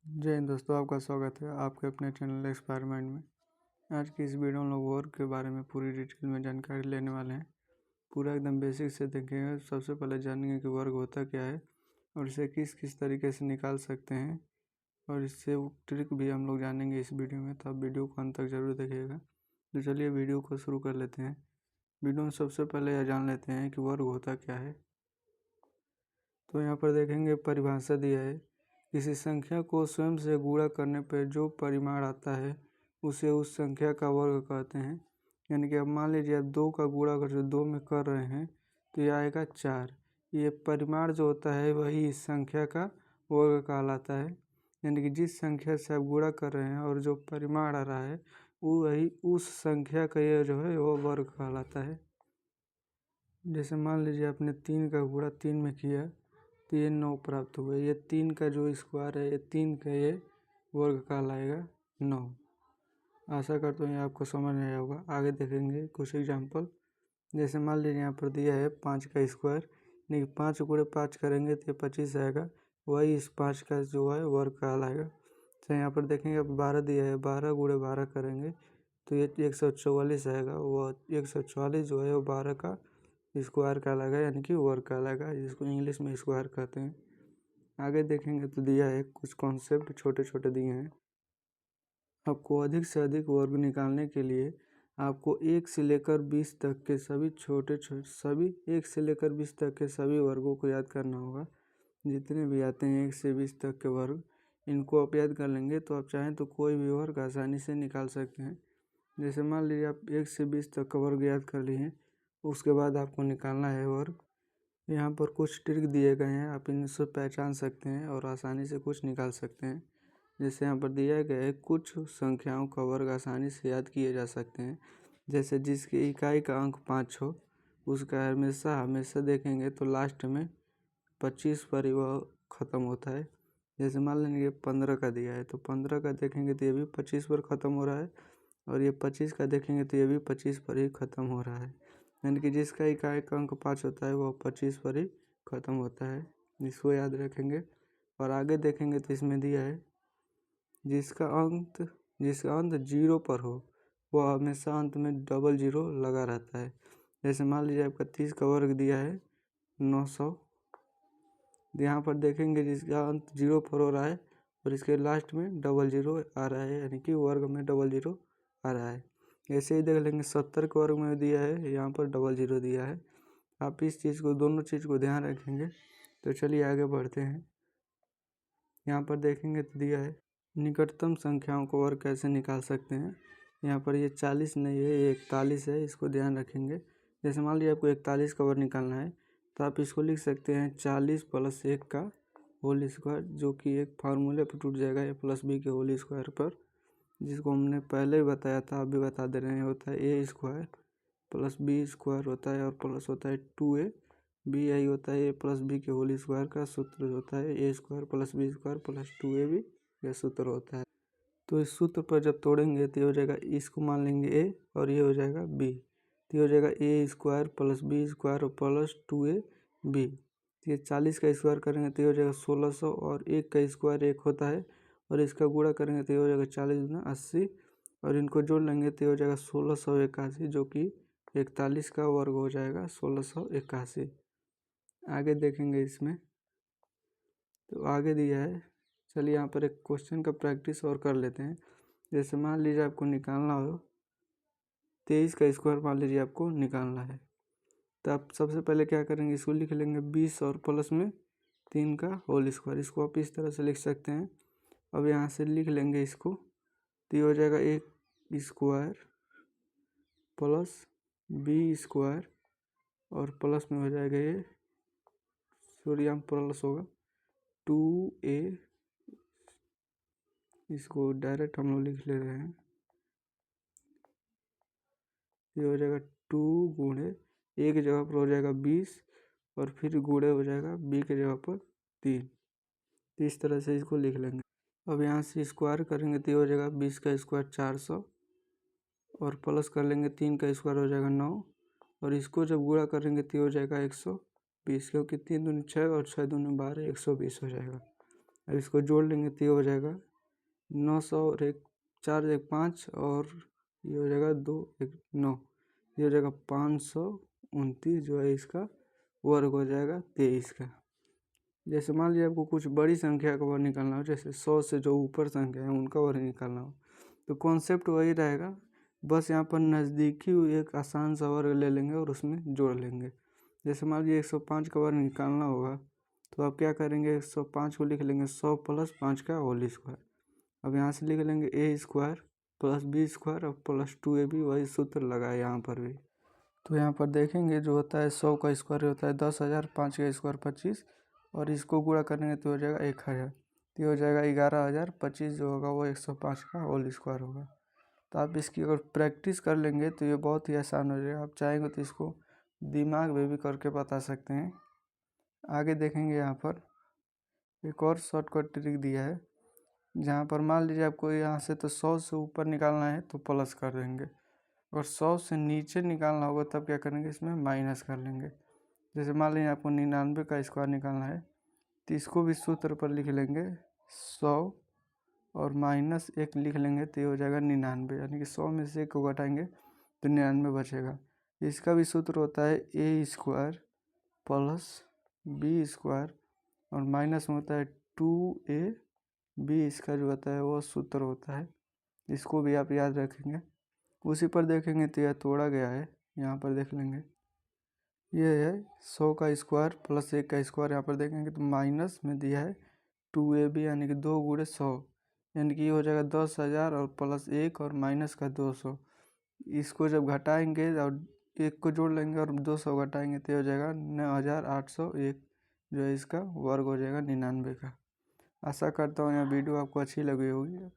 जय हिंद दोस्तों, आपका स्वागत है आपके अपने चैनल एक्सपेरिमेंट में। आज की इस वीडियो में हम लोग वर्क के बारे में पूरी डिटेल में जानकारी लेने वाले हैं। पूरा एकदम बेसिक से देखेंगे। सबसे पहले जानेंगे कि वर्क होता क्या है और इसे किस किस तरीके से निकाल सकते हैं, और इससे वो ट्रिक भी हम लोग जानेंगे इस वीडियो में। तो आप वीडियो को अंत तक जरूर देखिएगा। तो चलिए वीडियो को शुरू कर लेते हैं। वीडियो में सबसे पहले यह जान लेते हैं कि वर्क होता क्या है। तो यहाँ पर देखेंगे परिभाषा दिया है, किसी संख्या को स्वयं से गुणा करने पर जो परिमाण आता है उसे उस संख्या का वर्ग कहते हैं। यानी कि अब मान लीजिए आप 2 का गुणा अगर 2 में कर रहे हैं तो यह आएगा 4। ये परिमाण जो होता है वही इस संख्या का वर्ग कहलाता है। यानी कि जिस संख्या से आप गुणा कर रहे हैं और जो परिमाण आ रहा है वो वही उस संख्या का ये जो है वो वर्ग कहलाता है। जैसे मान लीजिए आपने 3 का गुणा 3 में किया तो ये 9 प्राप्त हुआ। ये 3 का जो स्क्वायर है, ये 3 का ये वर्ग कहलाएगा 9। आशा करता हूँ ये आपको समझ में आया होगा। आगे देखेंगे कुछ एग्जांपल। जैसे मान लीजिए यहाँ पर दिया है 5 का स्क्वायर, यानी कि 5 गुणे 5 करेंगे तो ये 25 आएगा, वही इस 5 का जो है वर्ग कहलाएगा। तो यहाँ पर देखेंगे अब 12 दिया है, 12 गुणे 12 करेंगे तो ये 144 आएगा, वो 144 जो है वो 12 का स्क्वायर कहलाएगा, यानी कि वर्ग कहलाएगा, जिसको इंग्लिश में स्क्वायर कहते हैं। आगे देखेंगे तो दिया है कुछ कॉन्सेप्ट छोटे छोटे दिए हैं। आपको अधिक से अधिक वर्ग निकालने के लिए आपको 1 से लेकर 20 तक के सभी सभी 1 से लेकर 20 तक के सभी वर्गों को याद करना होगा। जितने भी आते हैं 1 से 20 तक के वर्ग, इनको आप याद कर लेंगे तो आप चाहें तो कोई भी वर्ग आसानी से निकाल सकते हैं। जैसे मान लीजिए आप 1 से 20 तक का वर्ग याद कर लिए, उसके बाद आपको निकालना है वर्ग। यहाँ पर कुछ ट्रिक दिए गए हैं, आप इनसे पहचान सकते हैं और आसानी से कुछ निकाल सकते हैं। जैसे यहाँ पर दिया गया है कुछ संख्याओं का वर्ग आसानी से याद किए जा सकते हैं। जैसे जिसकी इकाई का अंक 5 हो उसका हमेशा देखेंगे तो लास्ट में 25 पर ही वह ख़त्म होता है। जैसे मान लेंगे 15 का दिया है तो 15 का देखेंगे तो ये भी 25 पर ख़त्म हो रहा है, और ये 25 का देखेंगे तो ये भी 25 पर ही ख़त्म हो रहा है। यानी कि जिसका इकाई का अंक 5 होता है वह 25 पर ही ख़त्म होता है, इसको याद रखेंगे। और आगे देखेंगे तो इसमें दिया है जिसका अंत 0 पर हो वह हमेशा अंत में डबल 0 लगा रहता है। जैसे मान लीजिए आपका 30 का वर्ग दिया है 900, यहाँ पर देखेंगे जिसका अंत 0 पर हो रहा है और इसके लास्ट में डबल 0 आ रहा है, यानी कि वर्ग में डबल 0 आ रहा है। ऐसे ही देख लेंगे 70 के वर्ग में दिया है, यहाँ पर डबल 0 दिया है। आप इस चीज़ को दोनों चीज़ को ध्यान रखेंगे। तो चलिए आगे बढ़ते हैं। यहाँ पर देखेंगे तो दिया है निकटतम संख्याओं को वर्ग कैसे निकाल सकते हैं। यहाँ पर ये 40 नहीं है, ये 41 है, इसको ध्यान रखेंगे। जैसे मान लीजिए आपको 41 का वर्ग निकालना है तो आप इसको लिख सकते हैं 40 + 1 का होल स्क्वायर, जो कि एक फार्मूले पर टूट जाएगा a + b के होल स्क्वायर पर, जिसको हमने पहले ही बताया था, अभी बता दे रहे हैं। होता है a² + b² होता है और प्लस होता है 2ab, यही होता है a + b के होल स्क्वायर का सूत्र होता है a² + b² + 2ab, यह सूत्र होता है। तो इस सूत्र पर जब तोड़ेंगे तो ये हो जाएगा, इसको मान लेंगे a और ये हो जाएगा b, तो ये हो जाएगा a² + b² + 2ab। ये 40 का स्क्वायर करेंगे तो ये हो जाएगा 1600, और 1 का स्क्वायर 1 होता है और इसका गुणा करेंगे तो ये हो जाएगा 40 × 80, और इनको जोड़ लेंगे तो ये हो जाएगा 1681, जो कि 41 का वर्ग हो जाएगा 1681। आगे देखेंगे इसमें तो आगे दिया है, चलिए यहाँ पर एक क्वेश्चन का प्रैक्टिस और कर लेते हैं। जैसे मान लीजिए आपको निकालना हो 23 का स्क्वायर, मान लीजिए आपको निकालना है, तो आप सबसे पहले क्या करेंगे, इसको लिख लेंगे 20 और प्लस में 3 का होल स्क्वायर। इसको आप इस तरह से लिख सकते हैं। अब यहाँ से लिख लेंगे इसको, तो ये हो जाएगा 1² + b² और प्लस में हो जाएगा ये, सॉरी यहाँ प्लस होगा 2a, इसको डायरेक्ट हम लोग लिख ले रहे हैं। ये हो जाएगा 2 गुणे a की जगह पर हो जाएगा 20 और फिर गुणे हो जाएगा b की जगह पर 3। तो इस तरह से इसको लिख लेंगे। अब यहाँ से स्क्वायर करेंगे तो ये हो जाएगा 20 का स्क्वायर 400, और प्लस कर लेंगे 3 का स्क्वायर हो जाएगा 9, और इसको जब गुणा करेंगे तो ये हो जाएगा 120, क्योंकि 3 दूनी 6 और 6 दूनी 12, 120 हो जाएगा। अब इसको जोड़ लेंगे तो ये हो जाएगा 900 और 1 4 1 5 और ये हो जाएगा 2 1 9, ये हो जाएगा 529 जो है इसका वर्ग हो जाएगा 23 का। जैसे मान लीजिए आपको कुछ बड़ी संख्या का वर्ग निकालना हो, जैसे 100 से जो ऊपर संख्या है उनका वर्ग निकालना हो, तो कॉन्सेप्ट वही रहेगा, बस यहाँ पर नज़दीकी एक आसान सा वर्ग ले लेंगे और उसमें जोड़ लेंगे। जैसे मान लीजिए 105 का वर्ग निकालना होगा तो आप क्या करेंगे, 105 को लिख लेंगे 100 + 5 का होल स्क्वायर। अब यहाँ से लिख लेंगे a² + b² और + 2ab, वही सूत्र लगा है यहाँ पर भी। तो यहाँ पर देखेंगे जो होता है 100 का स्क्वायर होता है 10,000, 5 का स्क्वायर 25 और इसको गुणा करेंगे तो हो जाएगा 1000, तो हो जाएगा 11,000, 25 जो होगा वो 105 का होल स्क्वायर होगा। तो आप इसकी अगर प्रैक्टिस कर लेंगे तो ये बहुत ही आसान हो जाएगा। आप चाहेंगे तो इसको दिमाग में भी करके बता सकते हैं। आगे देखेंगे यहाँ पर एक और शॉर्टकट ट्रिक दिया है, जहाँ पर मान लीजिए आपको यहाँ से तो 100 से ऊपर निकालना है तो प्लस कर देंगे, और 100 से नीचे निकालना होगा तब क्या करेंगे, इसमें माइनस कर लेंगे। जैसे मान लीजिए आपको 99 का स्क्वायर निकालना है तो इसको भी सूत्र पर लिख लेंगे 100 और -1 लिख लेंगे तो ये हो जाएगा 99, यानी कि 100 में से 1 को घटाएंगे तो 99 बचेगा। इसका भी सूत्र होता है a² + b² और माइनस में होता है 2ab, इसका जो होता है वो सूत्र होता है, इसको भी आप याद रखेंगे। उसी पर देखेंगे तो यह तोड़ा गया है, यहाँ पर देख लेंगे ये है 100 का स्क्वायर + 1 का स्क्वायर। यहाँ पर देखेंगे तो माइनस में दिया है 2ab यानी कि 2 × 100, यानी कि ये हो जाएगा 10,000 और +1 और माइनस का 200। इसको जब घटाएंगे और 1 को जोड़ लेंगे और 200 घटाएंगे तो हो जाएगा 9,801, जो है इसका वर्ग हो जाएगा 99 का। आशा करता हूँ यह वीडियो आपको अच्छी लगी होगी।